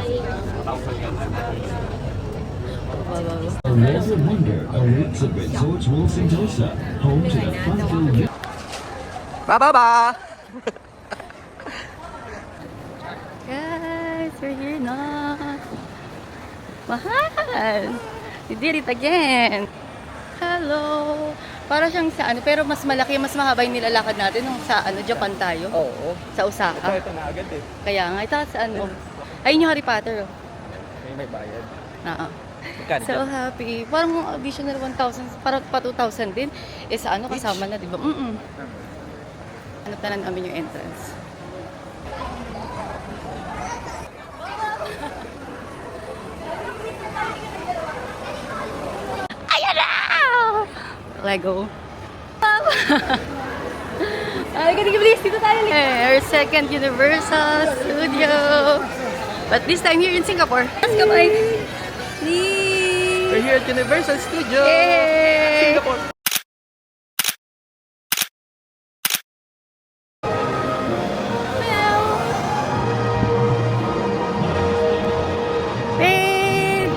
A world of wonder awaits at Resorts World Sentosa, home to the fun-filled... Ba! Guys, we're here na. Mahal! We did it again. Hello! Para siyang sa ano, pero mas malaki, mas mahaba yung nilalakad natin nung sa ano, Japan tayo. Oo. Sa Osaka. Ito na agad eh. Kaya nga, ito sa ano. Ayun yung Harry Potter. Oh. May bayad. Oo. Magkano So happy. Parang additional 1,000, parang pa 2,000 din. Eh sa ano, kasama na, di ba? Ano tanan namin yung entrance. Ayan na! Lego. Ay, ganun bilis. Dito tayo. Our second Universal Studio. But this time here in Singapore. Let's go, bye. We're here at Universal Studio! Yay! Singapore! Babe!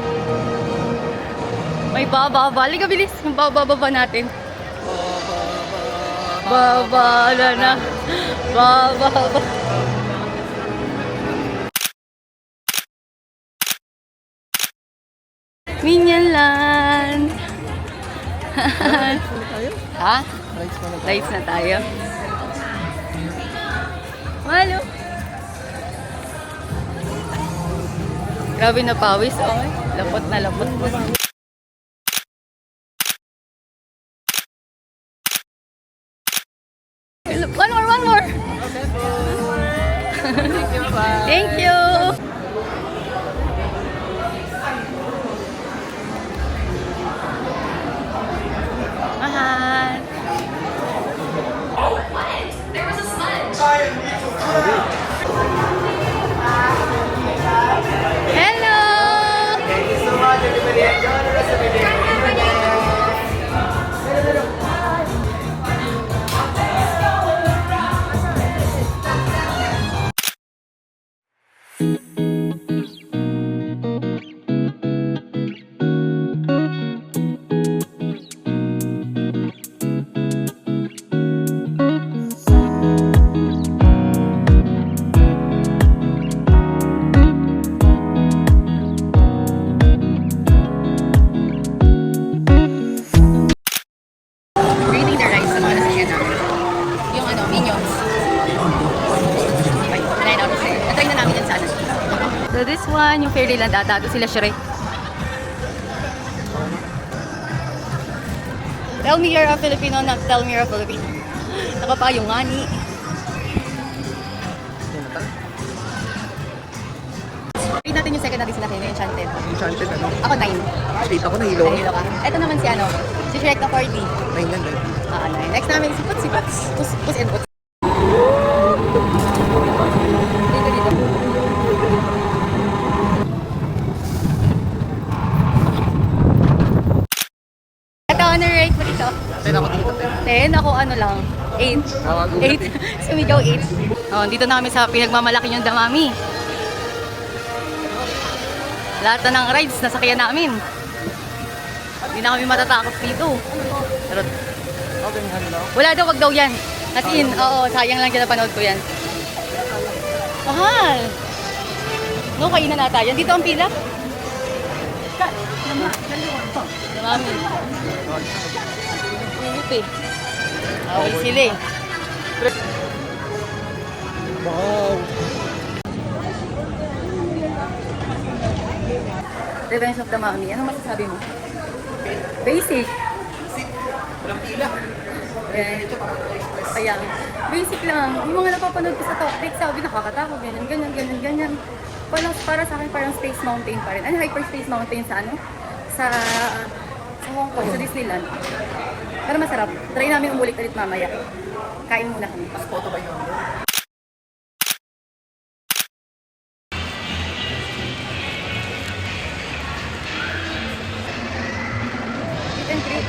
May bababa. Liga bilis. Yung bababa natin. Baba na. Bababa. Minion Land. Ha? Lights na tayo. Malo. Grabe na pawis. Oh. Lapot na lapot. One more. Thank you. Mahal. Hello. Thank you so much, everybody. Enjoy the rest of your day. Reading the rights sa mga nasakyan namin. Yung ano, Minions. 9 out of 10. Natry na namin yan sana. So this one, yung Fairyland ata. Doon sila Shrek. Tell me you're a Filipino, not tell me you're a Filipino. Nakapa yung ngani. Read natin yung second natin sinakyan, yung Enchanted. Enchanted ano? Ako 9. 8 ako nahilo. Nahilo ka. Ito naman si ano, si Shrek na 40. 9 lang din. Next namin si Puts. Puss and Puts. Dito. Ito, ano rate mo dito? 10 ako dito. 10, ako ano lang, 8. 8. Sumigaw 8. Oh, dito na kami sa pinagmamalaki yung Damami. Lahat na ng rides nasakyan namin. Hindi na kami matatakot dito. Pero Okay, hello. wala daw, wag daw yan. As in, oo, sayang lang kinapanood ko yan. Mahal. No, kainan na tayo. Dito ang pila. Damami. Ulit eh. Okay sila eh. Wow. Revenge of the Mami. Anong masasabi mo? Basic. Walang pila. Kaya, basic lang. Yung mga napapanood ko sa topic, sabi nakakatakot, ganyan. Para sa akin, parang Space Mountain pa rin. Ano, Hyperspace Mountain sa ano? Sa Hong Kong, sa Disneyland. Pero masarap. Try namin umulit ulit mamaya. Kain muna kami. Photo ba yun? Eat and treat.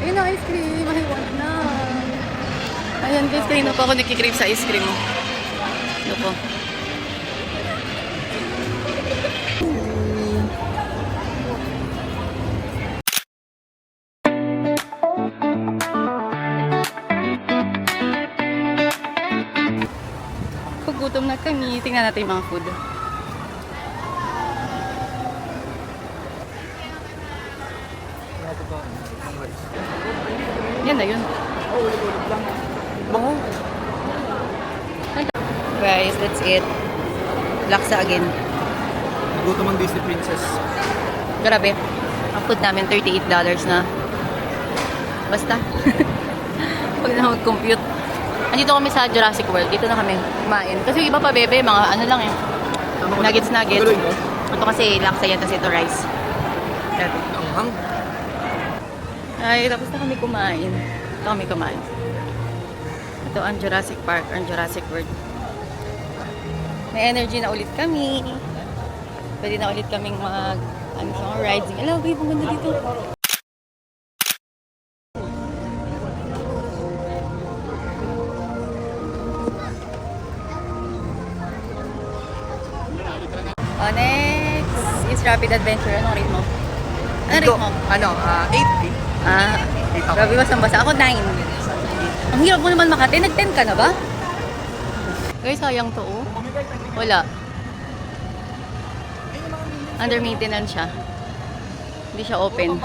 Ayun na, ice cream. I want na. Ayan guys, kanina pa ako nakikrave sa ice cream. Ano po? Pagutom na kami. Tingnan natin yung mga food. Yan na yun. Bango. Guys, that's it. Laksa again. Gutom ang Disney Princess. Grabe. Ang food namin, $38 na. Basta. Pag na mag-compute. Andito kami sa Jurassic World. Dito na kami kumain. Kasi yung iba pa, bebe, mga ano lang eh. Nuggets. Galoy, no? Ito kasi laksa yan, tapos ito rice. Grabe. Ang Ay, tapos na kami kumain. Ito kami kumain. Ito ang Jurassic Park, ang Jurassic World. May energy na ulit kami. Pwede na ulit kaming mga rides. Hello, babe, ang ganda dito. Oh, next is Rapid Adventure. Anong rate mo? Anong rate mo? 8. Ah, grabe basang-basa. Ako 9. Ang hirap mo naman makate. Nag-10 ka na ba? Guys, sayang to oh. Wala. Under maintenance siya. Hindi siya open.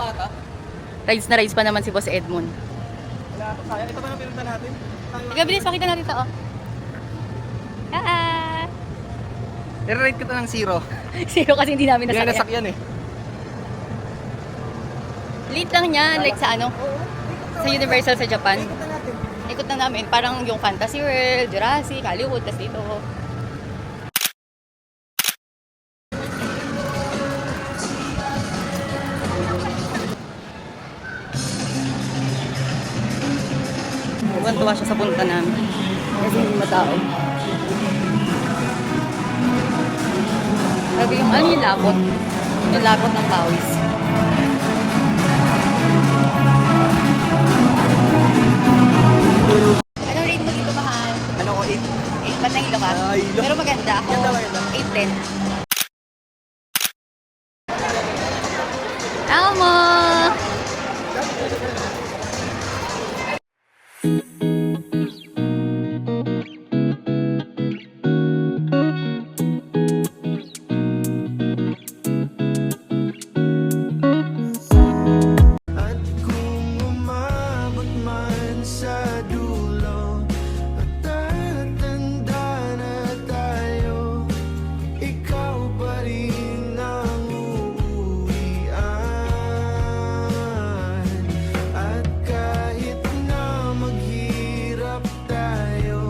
Rides na rides pa naman si Boss Edmond. Wala pa sayang. Ito ba yung pinunta natin? Ika, bilis, pakita natin ito oh. Ah! I-rate ko to ng 0. Zero kasi hindi namin Hindi na nasakyan. nasakyan eh. Late lang niya, like sa ano? Sa Universal sa Japan. Ikot na namin. Parang yung Fantasy World, Jurassic, Hollywood, tas dito. Tuwan-tuwa siya sa punta namin. Kasi hindi matao. Sabi yung ano yung lapot? Yung lapot ng pawis. Anong rate mo dito, mahal? Ano ko 8? 8 ba na hilo ka? Hilo. Pero maganda. Ako, Ganda, maganda. 8 din. Elmo!